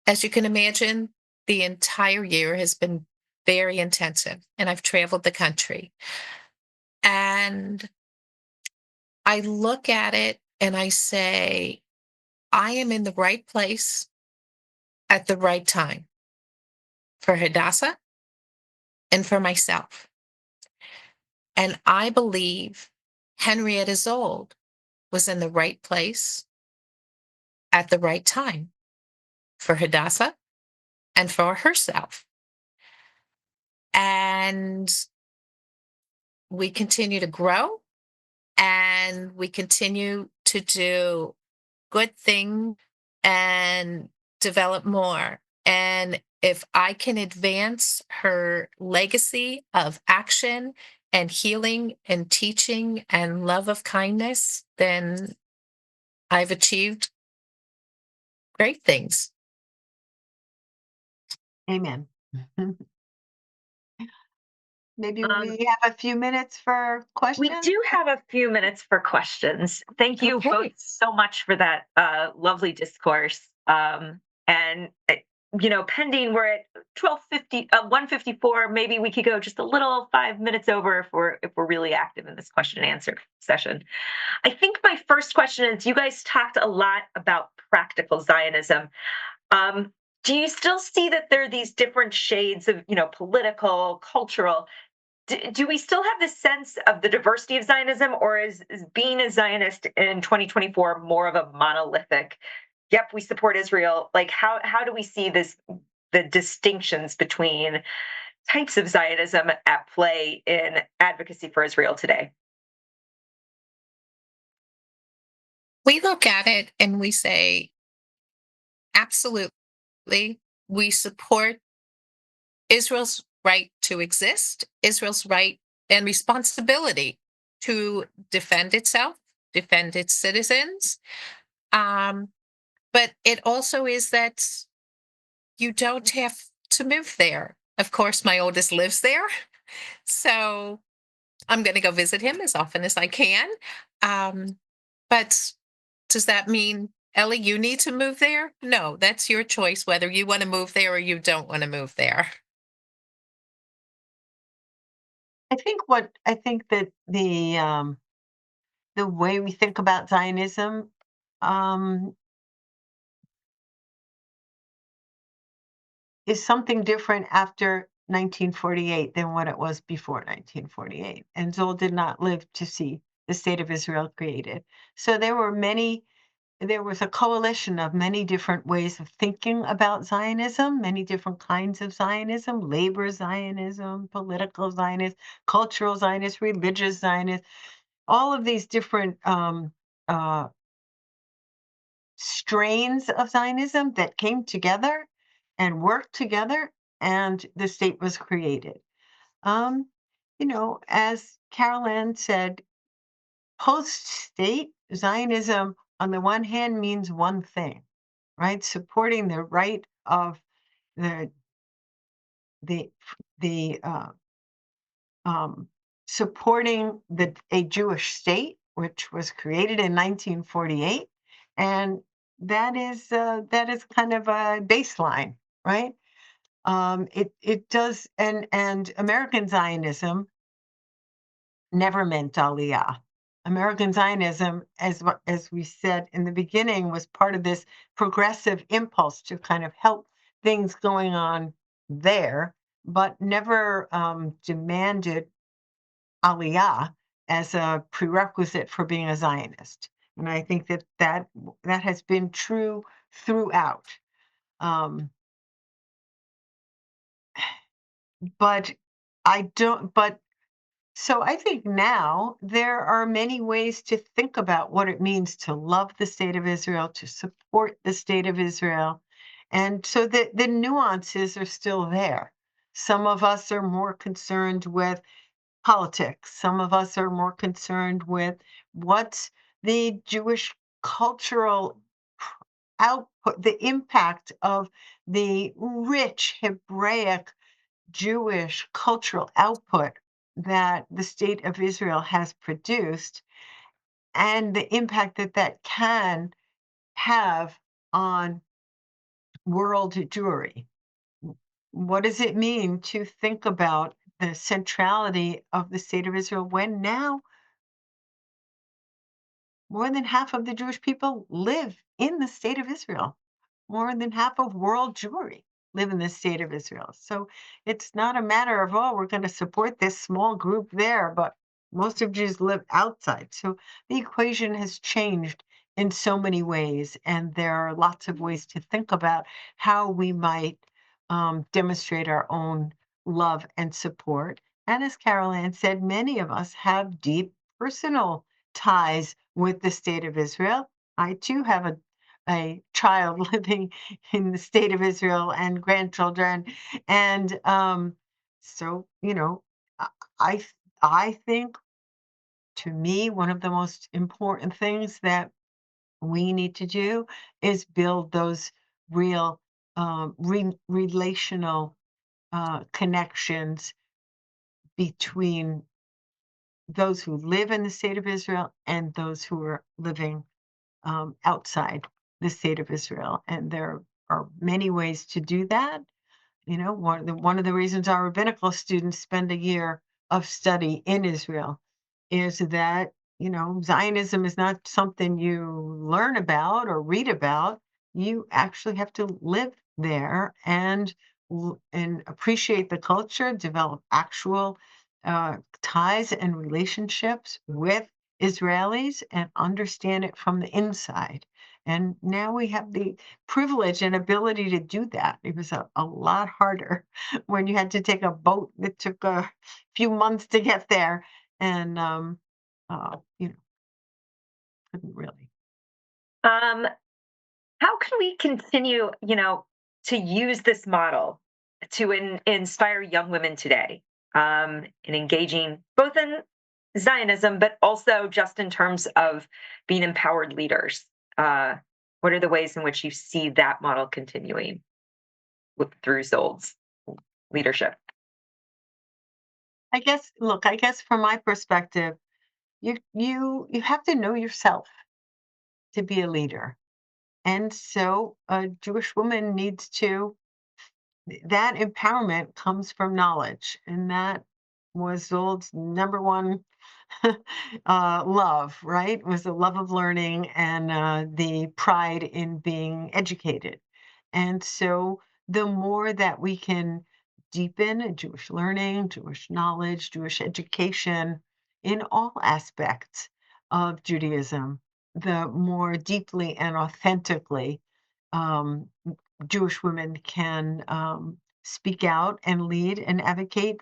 as you can imagine, the entire year has been very intensive, and I've traveled the country. And I look at it and I say, I am in the right place at the right time for Hadassah and for myself. And I believe Henrietta Szold was in the right place at the right time for Hadassah and for herself. And we continue to grow and we continue to do good thing and develop more. And if I can advance her legacy of action and healing and teaching and love of kindness, then I've achieved great things. Amen. Maybe Um, we have a few minutes for we questions. do have a few minutes for questions. Thank you Okay. both so much for that lovely discourse. And pending we're at 12:50, 1:54. Maybe we could go just a little 5 minutes over if we're really active in this question and answer session. I think my first question is: you guys talked a lot about practical Zionism. Um, do you still see that there are these different shades of, political, cultural? Do we still have this sense of the diversity of Zionism, or is being a Zionist in 2024 more of a monolithic? Yep, we support Israel. Like, how do we see the distinctions between types of Zionism at play in advocacy for Israel today? We look at it and we say, absolutely, we support Israel's right to exist, Israel's right and responsibility to defend itself, defend its citizens. Um, but it also is that you don't have to move there. Of course, my oldest lives there. So I'm going to go visit him as often as I can. Um, but does that mean, Ellie, you need to move there? No, that's your choice whether you want to move there or you don't want to move there. I think that the way we think about Zionism um, is something different after 1948 than what it was before 1948. And Zoll did not live to see the state of Israel created. So there was a coalition of many different ways of thinking about Zionism, many different kinds of Zionism: labor Zionism, political Zionism, cultural Zionism, religious Zionism, all of these different uh, strains of Zionism that came together and worked together, and the state was created. Um, as Carol Ann said, post state Zionism, on the one hand, means one thing, right? Supporting the right of the the the um, supporting a Jewish state, which was created in 1948, and that is kind of a baseline, right? It does, and American Zionism never meant Aliyah. American Zionism, as we said in the beginning, was part of this progressive impulse to kind of help things going on there, but never demanded Aliyah as a prerequisite for being a Zionist. And I think that has been true throughout. Um, but I don't. But So I think now there are many ways to think about what it means to love the state of Israel, to support the state of Israel. And so the nuances are still there. Some of us are more concerned with politics. Some of us are more concerned with what's the Jewish cultural output, the impact of the rich Hebraic Jewish cultural output that the state of Israel has produced and the impact that that can have on world Jewry. What does it mean to think about the centrality of the state of Israel when now more than half of the Jewish people live in the state of Israel? More than half of world Jewry live in the state of Israel. So it's not a matter of, oh, we're going to support this small group there, but most of Jews live outside. So the equation has changed in so many ways. And there are lots of ways to think about how we might demonstrate our own love and support. And as Carol Ann said, many of us have deep personal ties with the state of Israel. I too have a child living in the state of Israel and grandchildren. And so, I, I I think to me, one of the most important things that we need to do is build those real relational connections between those who live in the state of Israel and those who are living outside the state of Israel. And there are many ways to do that. One of the reasons our rabbinical students spend a year of study in Israel is that, Zionism is not something you learn about or read about. You actually have to live there and appreciate the culture, develop actual ties and relationships with Israelis and understand it from the inside. And now we have the privilege and ability to do that. It was a lot harder when you had to take a boat that took a few months to get there. And, you know, couldn't really. Um, how can we continue, to use this model to inspire young women today, in engaging both in Zionism, but also just in terms of being empowered leaders? What are the ways in which you see that model continuing through Zold's leadership? I guess from my perspective, you have to know yourself to be a leader. And so a Jewish woman needs to that empowerment comes from knowledge, and that was Zold's number one love, right? Was the love of learning and the pride in being educated. And so, the more that we can deepen Jewish learning, Jewish knowledge, Jewish education in all aspects of Judaism, the more deeply and authentically um, Jewish women can speak out and lead and advocate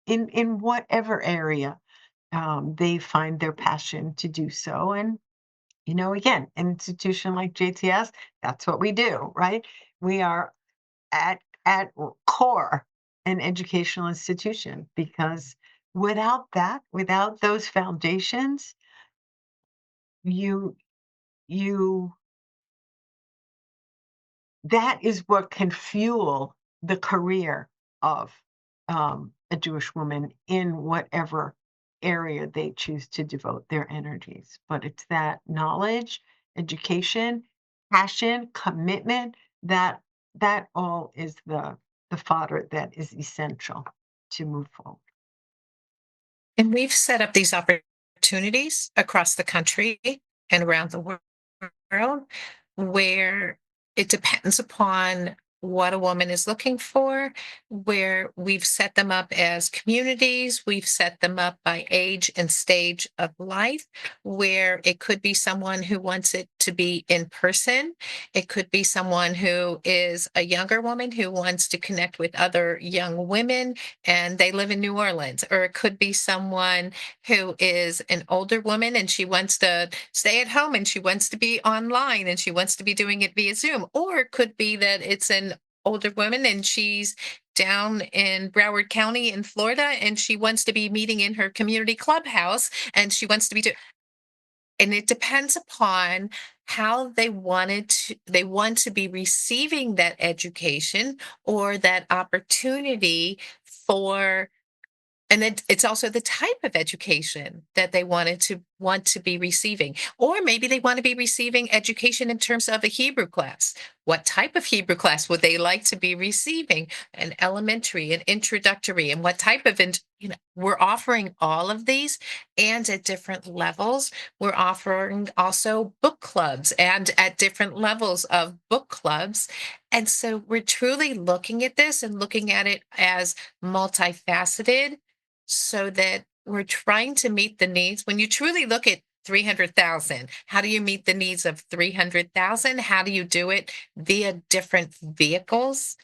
in whatever area they find their passion to do so. And again, an institution like JTS, that's what we do, right? We are at core an educational institution because without those foundations, you you that is what can fuel the career of a Jewish woman in whatever area they choose to devote their energies. But it's that knowledge, education, passion, commitment that all is the fodder that is essential to move forward. And we've set up these opportunities across the country and around the world where it depends upon what a woman is looking for, where we've set them up as communities, we've set them up by age and stage of life, where it could be someone who wants it to be in person. It could be someone who is a younger woman who wants to connect with other young women and they live in New Orleans, or it could be someone who is an older woman and she wants to stay at home and she wants to be online and she wants to be doing it via Zoom, or it could be that it's an older woman and she's down in Broward County in Florida and she wants to be meeting in her community clubhouse and she wants to be doing, and it depends upon how they want to be receiving that education or that opportunity for, and it's also the type of education that they want to be receiving. Or maybe they want to be receiving education in terms of a Hebrew class. What type of Hebrew class would they like to be receiving? An elementary, an introductory, and what type of, we're offering all of these and at different levels. We're offering also book clubs and at different levels of book clubs. And so we're truly looking at this and looking at it as multifaceted so that we're trying to meet the needs. When you truly look at 300,000, how do you meet the needs of 300,000? How do you do it via different vehicles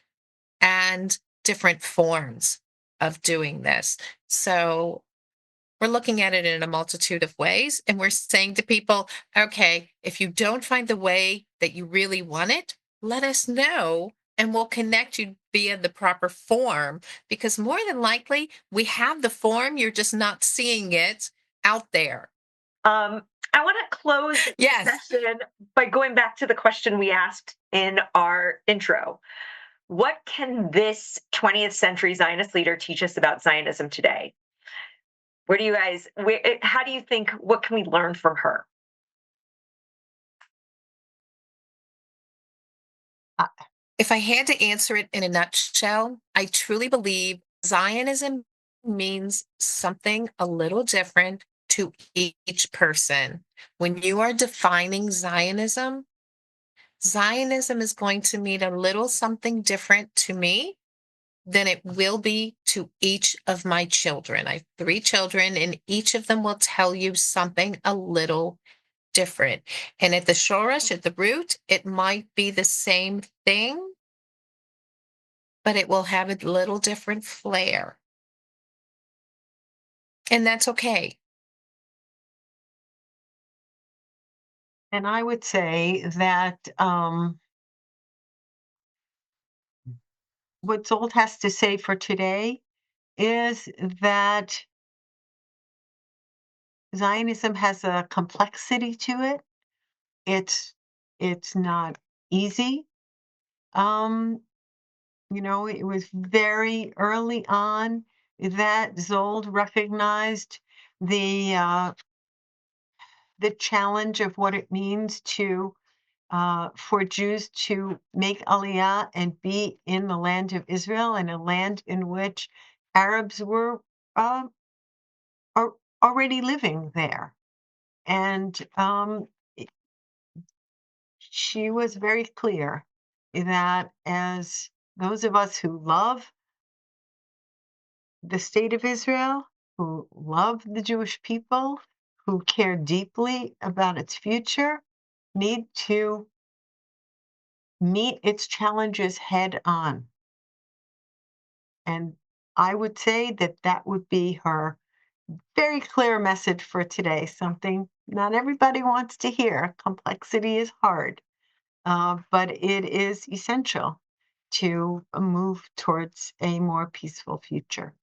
and different forms of doing this? So we're looking at it in a multitude of ways, and we're saying to people, okay, if you don't find the way that you really want it, let us know and we'll connect you via the proper form, because more than likely we have the form, you're just not seeing it out there. Um, I want to close the Yes. session by going back to the question we asked in our intro. What can this 20th century Zionist leader teach us about Zionism today? Where do you guys, how do you think, what can we learn from her? Uh, If I had to answer it in a nutshell, I truly believe Zionism means something a little different to each person. When you are defining Zionism, Zionism is going to mean a little something different to me than it will be to each of my children. I have 3 children, and each of them will tell you something a little different. And at the shoresh, at the root, it might be the same thing, but it will have a little different flair. And that's okay. and I would say that what Zold has to say for today is that Zionism has a complexity to it. It's not easy. Um, it was very early on that Zold recognized the uh, the challenge of what it means to for Jews to make Aliyah and be in the land of Israel, in a land in which Arabs were uh, already living there. And she was very clear that as those of us who love the state of Israel, who love the Jewish people, who care deeply about its future, need to meet its challenges head on. And I would say that that would be her very clear message for today, something not everybody wants to hear. Complexity is hard, but it is essential to move towards a more peaceful future,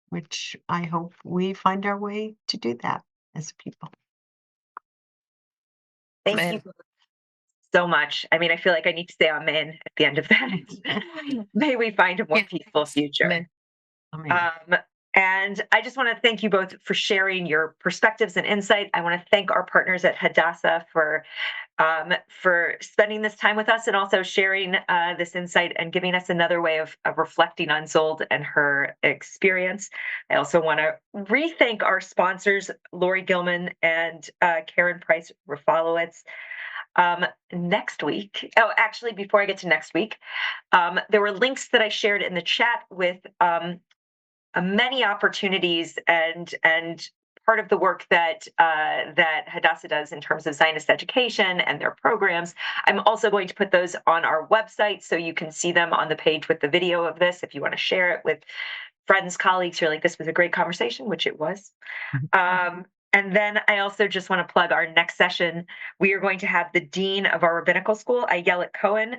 which I hope we find our way to do that as a people. Thank you Amen. so much. I mean, I feel like I need to say amen at the end of that. May we find a more Yes. peaceful future. Amen. Amen. Um, And I just want to thank you both for sharing your perspectives and insight. I want to thank our partners at Hadassah for spending this time with us and also sharing this insight and giving us another way of reflecting on Zold and her experience. I also want to re-thank our sponsors, Lori Gilman and Karen Price Rafalowitz. Next week, oh, actually, before I get to next week, there were links that I shared in the chat with many opportunities and part of the work that Hadassah does in terms of Zionist education and their programs. I'm also going to put those on our website so you can see them on the page with the video of this if you want to share it with friends, colleagues who are like, this was a great conversation, which it was. And then I also just want to plug our next session. We are going to have the Dean of our Rabbinical School, Ayelet Cohen,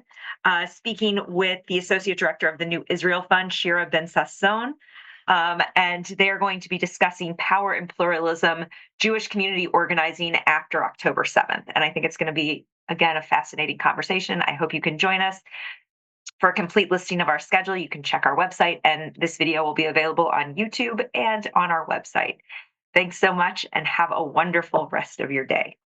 speaking with the Associate Director of the New Israel Fund, Shira Ben Sasson. And they're going to be discussing power and pluralism, Jewish community organizing after October 7th. And I think it's going to be, again, a fascinating conversation. I hope you can join us. For a complete listing of our schedule, you can check our website, and this video will be available on YouTube and on our website. Thanks so much, and have a wonderful rest of your day.